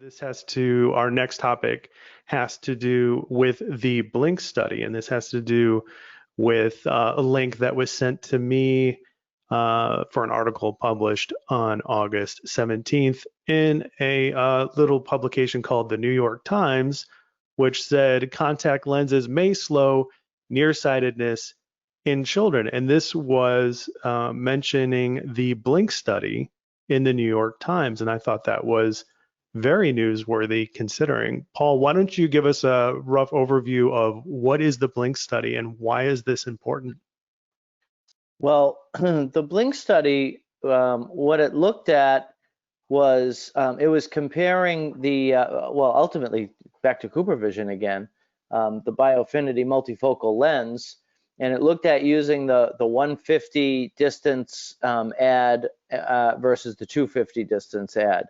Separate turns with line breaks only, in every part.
Our next topic has to do with the Blink study, and this has to do with a link that was sent to me for an article published on August 17th in a little publication called the New York Times, which said contact lenses may slow nearsightedness in children. And this was mentioning the Blink study in the New York Times, and I thought that was very newsworthy considering. Paul, why don't you give us a rough overview of what is the Blink study and why is this important?
Well, the Blink study, what it looked at was it was comparing ultimately back to Cooper vision again, the bioaffinity multifocal lens, and it looked at using the 150 distance ad versus the 250 distance ad.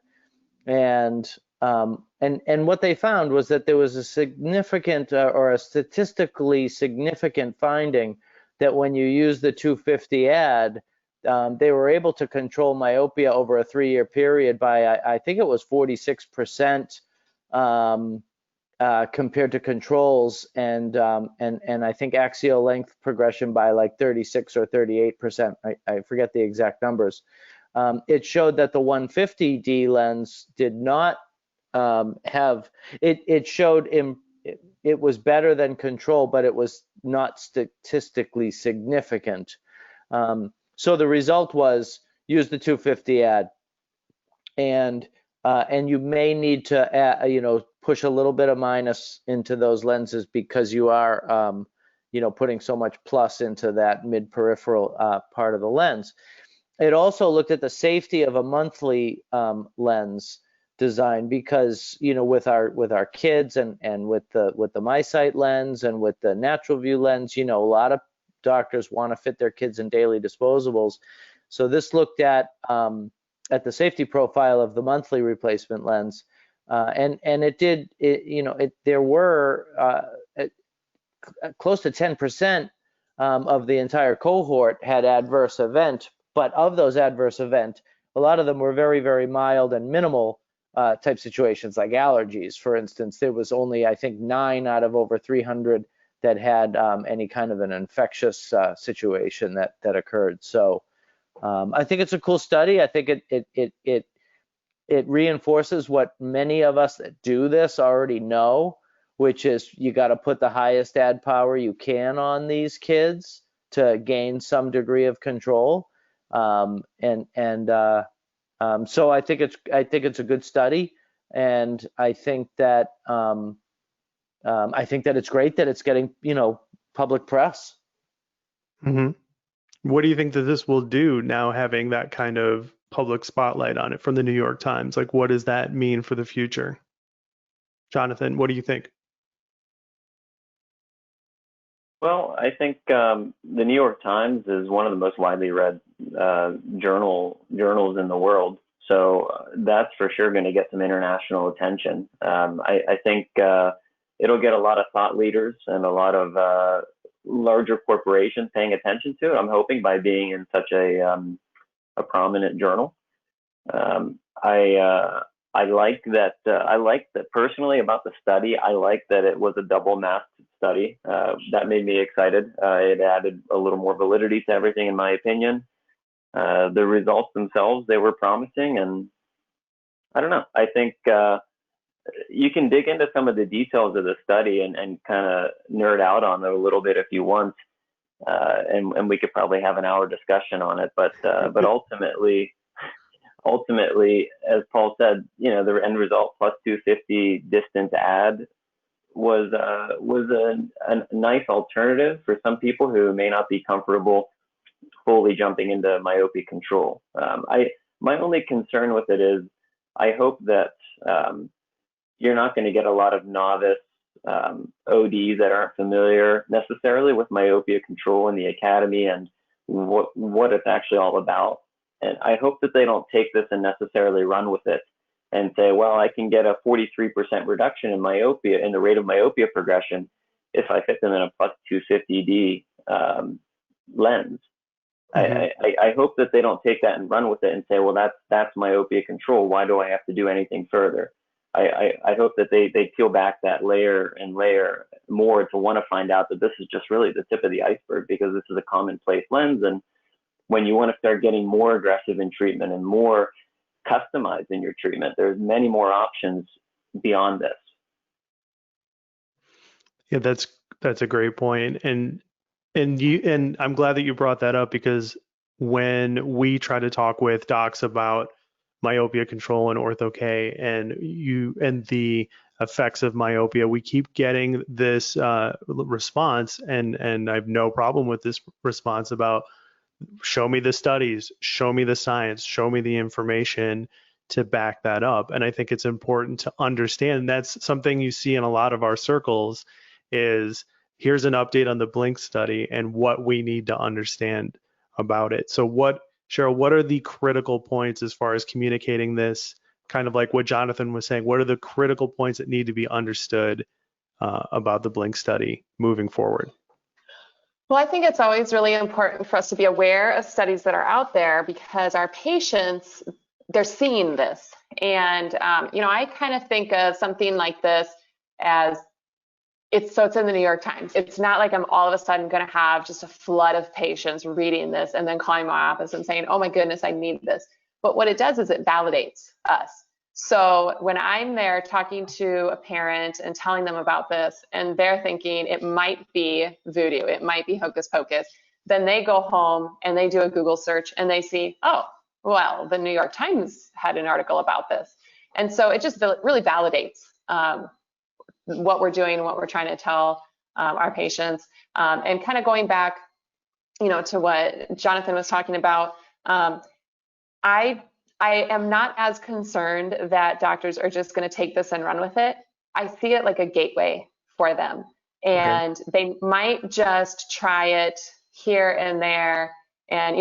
And what they found was that there was a significant or a statistically significant finding that when you use the 250 ad, they were able to control myopia over a 3-year period by I think it was 46% compared to controls, and I think axial length progression by like 36 or 38%. I forget the exact numbers. It showed that the 150D lens did not have it. It showed it was better than control, but it was not statistically significant. So the result was use the 250 ad, and you may need to add, push a little bit of minus into those lenses because you are putting so much plus into that mid peripheral part of the lens. It also looked at the safety of a monthly lens design because with our kids and with the MiSight lens and with the natural view lens, a lot of doctors want to fit their kids in daily disposables. So this looked at the safety profile of the monthly replacement lens, and there were close to 10% of the entire cohort had adverse event. But of those adverse events, a lot of them were very, very mild and minimal type situations, like allergies, for instance. There was only, I think, 9 out of over 300 that had any kind of an infectious situation that occurred. So I think it's a cool study. I think it reinforces what many of us that do this already know, which is you got to put the highest ad power you can on these kids to gain some degree of control. So I think it's a good study, and I think that it's great that it's getting public press.
Mm-hmm. What do you think that this will do now, having that kind of public spotlight on it from the New York Times? Like, what does that mean for the future? Jonathan, what do you think?
Well, I think the New York Times is one of the most widely read journals in the world. So that's for sure going to get some international attention. I think it'll get a lot of thought leaders and a lot of larger corporations paying attention to it. I'm hoping by being in such a prominent journal. I like that. I like that personally about the study. I like that it was a double-masked study. That made me excited. It added a little more validity to everything, in my opinion. The results themselves, they were promising, and I don't know. I think you can dig into some of the details of the study and kind of nerd out on it a little bit if you want, and we could probably have an hour discussion on it. But ultimately, as Paul said, the end result plus 250 distance ad was a nice alternative for some people who may not be comfortable fully jumping into myopia control. My only concern with it is I hope that you're not going to get a lot of novice ODs that aren't familiar necessarily with myopia control in the academy and what it's actually all about. And I hope that they don't take this and necessarily run with it and say, well, I can get a 43% reduction in myopia, in the rate of myopia progression, if I fit them in a plus 250D lens. Mm-hmm. I hope that they don't take that and run with it and say, well, that's myopia control. Why do I have to do anything further? I hope that they peel back that layer and layer more to want to find out that this is just really the tip of the iceberg, because this is a commonplace lens. And when you want to start getting more aggressive in treatment and more customized in your treatment, there's many more options beyond this.
Yeah, that's a great point. And I'm glad that you brought that up, because when we try to talk with docs about myopia control and ortho-K and the effects of myopia, we keep getting this response, and I have no problem with this response about show me the studies, show me the science, show me the information to back that up. And I think it's important to understand that's something you see in a lot of our circles is here's an update on the Blink study and what we need to understand about it. So Cheryl, what are the critical points as far as communicating this, kind of like what Jonathan was saying? What are the critical points that need to be understood about the Blink study moving forward?
Well, I think it's always really important for us to be aware of studies that are out there, because our patients, they're seeing this. And, I kind of think of something like this as it's in the New York Times. It's not like I'm all of a sudden going to have just a flood of patients reading this and then calling my office and saying, oh my goodness, I need this. But what it does is it validates us. So when I'm there talking to a parent and telling them about this, and they're thinking it might be voodoo, it might be hocus pocus, then they go home and they do a Google search and they see, oh, well, the New York Times had an article about this. And so it just really validates what we're doing, what we're trying to tell our patients. And kind of going back, to what Jonathan was talking about, I am not as concerned that doctors are just going to take this and run with it. I see it like a gateway for them. And they might just try it here and there. And,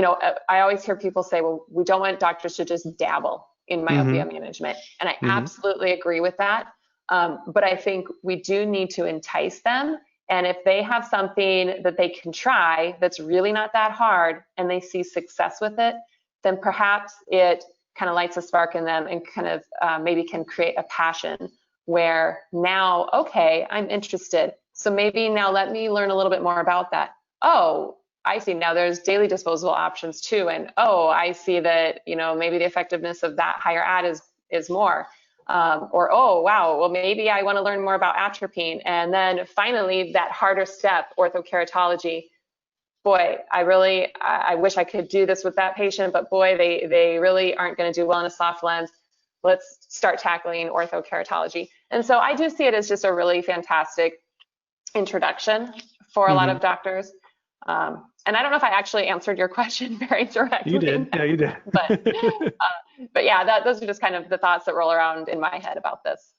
I always hear people say, well, we don't want doctors to just dabble in myopia management. And I absolutely agree with that. But I think we do need to entice them. And if they have something that they can try that's really not that hard and they see success with it, then perhaps it kind of lights a spark in them and kind of maybe can create a passion where now, okay, I'm interested. So maybe now let me learn a little bit more about that. Oh, I see, now there's daily disposable options too. And oh, I see that, maybe the effectiveness of that higher ad is more. Or, oh, wow, well, maybe I want to learn more about atropine. And then finally, that harder step, orthokeratology. Boy, I wish I could do this with that patient, but boy, they really aren't going to do well in a soft lens. Let's start tackling orthokeratology. And so I do see it as just a really fantastic introduction for a lot of doctors. And I don't know if I actually answered your question very directly.
You did. Yeah, you did.
but yeah, those are just kind of the thoughts that roll around in my head about this.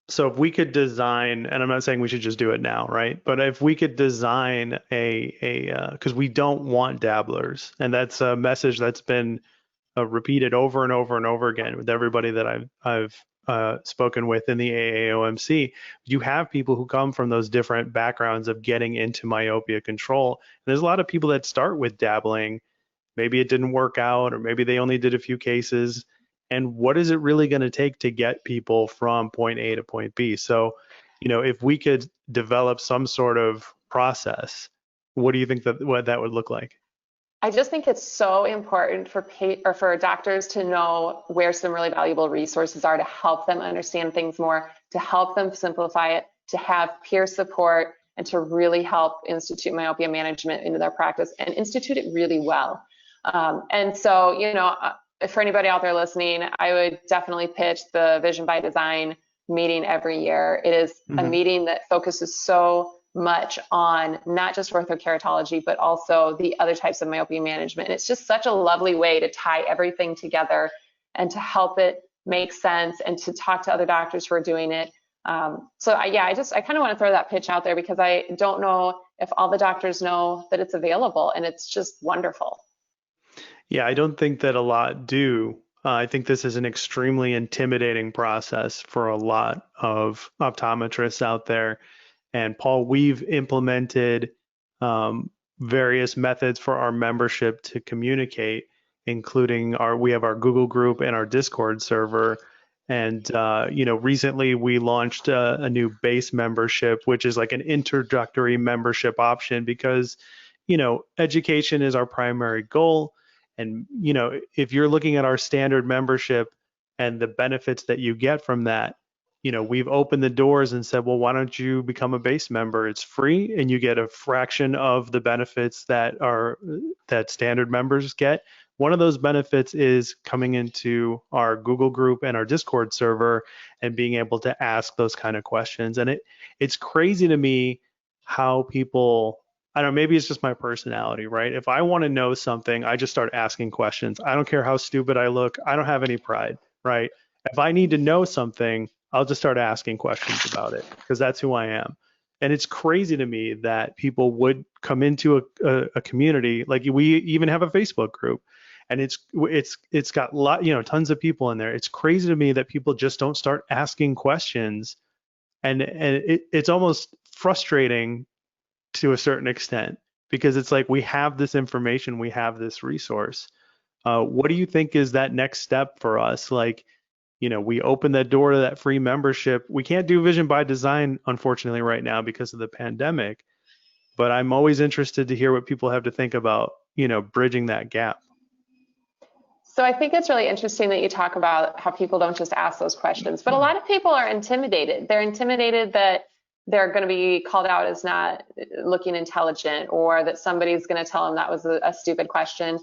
So if we could design, and I'm not saying we should just do it now, right? But if we could design because we don't want dabblers, and that's a message that's been repeated over and over and over again with everybody that I've spoken with in the AAOMC. You have people who come from those different backgrounds of getting into myopia control. And there's a lot of people that start with dabbling. Maybe it didn't work out, or maybe they only did a few cases. And what is it really going to take to get people from point A to point B? So, if we could develop some sort of process, what do you think what that would look like?
I just think it's so important for doctors to know where some really valuable resources are to help them understand things more, to help them simplify it, to have peer support, and to really help institute myopia management into their practice and institute it really well. And so, for anybody out there listening, I would definitely pitch the Vision by Design meeting every year. It is a meeting that focuses so much on not just orthokeratology, but also the other types of myopia management. And it's just such a lovely way to tie everything together and to help it make sense and to talk to other doctors who are doing it. I kind of want to throw that pitch out there because I don't know if all the doctors know that it's available, and it's just wonderful.
Yeah, I don't think that a lot do. I think this is an extremely intimidating process for a lot of optometrists out there. And Paul, we've implemented various methods for our membership to communicate, including we have our Google group and our Discord server. And recently we launched a new base membership, which is like an introductory membership option because education is our primary goal. And if you're looking at our standard membership and the benefits that you get from that, we've opened the doors and said, well, why don't you become a base member? It's free and you get a fraction of the benefits that standard members get. One of those benefits is coming into our Google group and our Discord server and being able to ask those kind of questions. And it's crazy to me how people, I don't know, maybe it's just my personality, right? If I want to know something, I just start asking questions. I don't care how stupid I look. I don't have any pride, right? If I need to know something, I'll just start asking questions about it because that's who I am. And it's crazy to me that people would come into a community, like we even have a Facebook group, and it's got tons of people in there. It's crazy to me that people just don't start asking questions, and it's almost frustrating to a certain extent because it's like we have this information, we have this resource. What do you think is that next step for us? Like, we open that door to that free membership. We can't do Vision by Design, unfortunately, right now because of the pandemic, but I'm always interested to hear what people have to think about, bridging that gap.
So I think it's really interesting that you talk about how people don't just ask those questions, but a lot of people are intimidated. They're intimidated that they're going to be called out as not looking intelligent, or that somebody's going to tell them that was a stupid question.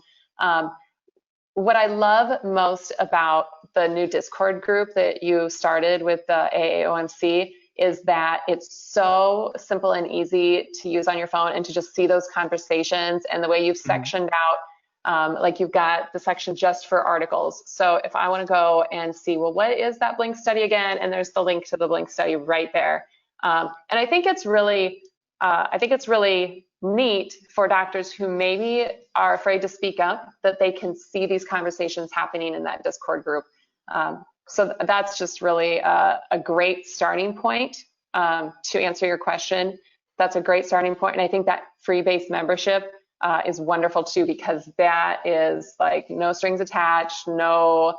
What I love most about the new Discord group that you started with the AAOMC is that it's so simple and easy to use on your phone and to just see those conversations, and the way you've sectioned out, like you've got the section just for articles. So if I want to go and see, well, what is that Blink study again? And there's the link to the Blink study right there. And I think it's really neat for doctors who maybe are afraid to speak up, that they can see these conversations happening in that Discord group. So that's just really a great starting point to answer your question. That's a great starting point. And I think that free base membership is wonderful too, because that is like no strings attached, no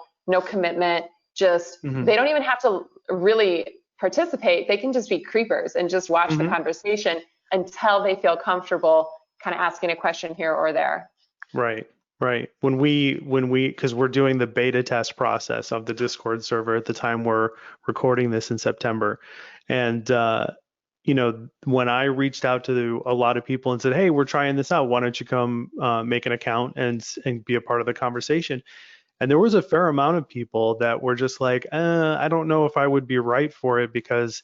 commitment, just they don't even have to really participate. They can just be creepers and just watch the conversation until they feel comfortable kind of asking a question here or there.
Right. When we, because we're doing the beta test process of the Discord server at the time we're recording this in September. And, when I reached out to a lot of people and said, hey, we're trying this out, why don't you come make an account and be a part of the conversation? And there was a fair amount of people that were just like, I don't know if I would be right for it because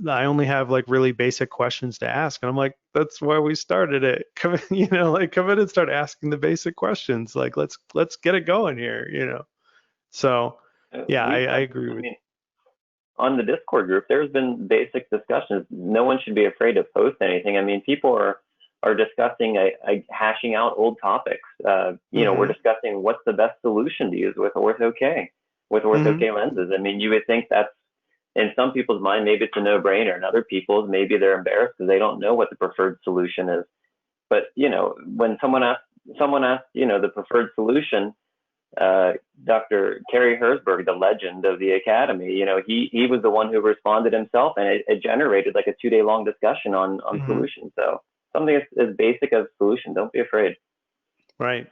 I only have like really basic questions to ask. And I'm like, that's why we started it. Come in and start asking the basic questions. Like, let's get it going here, So yeah, I agree with you.
On the Discord group, there's been basic discussions. No one should be afraid to post anything. I mean, people are discussing, hashing out old topics. We're discussing what's the best solution to use with Ortho-K, lenses. I mean, you would think that's, in some people's mind, maybe it's a no-brainer. In other people's, maybe they're embarrassed because they don't know what the preferred solution is. But, when someone asks, the preferred solution, Dr. Kerry Herzberg, the legend of the Academy, he was the one who responded himself, and it generated like a 2-day long discussion on solutions. So something as basic as solution, don't be afraid.
Right.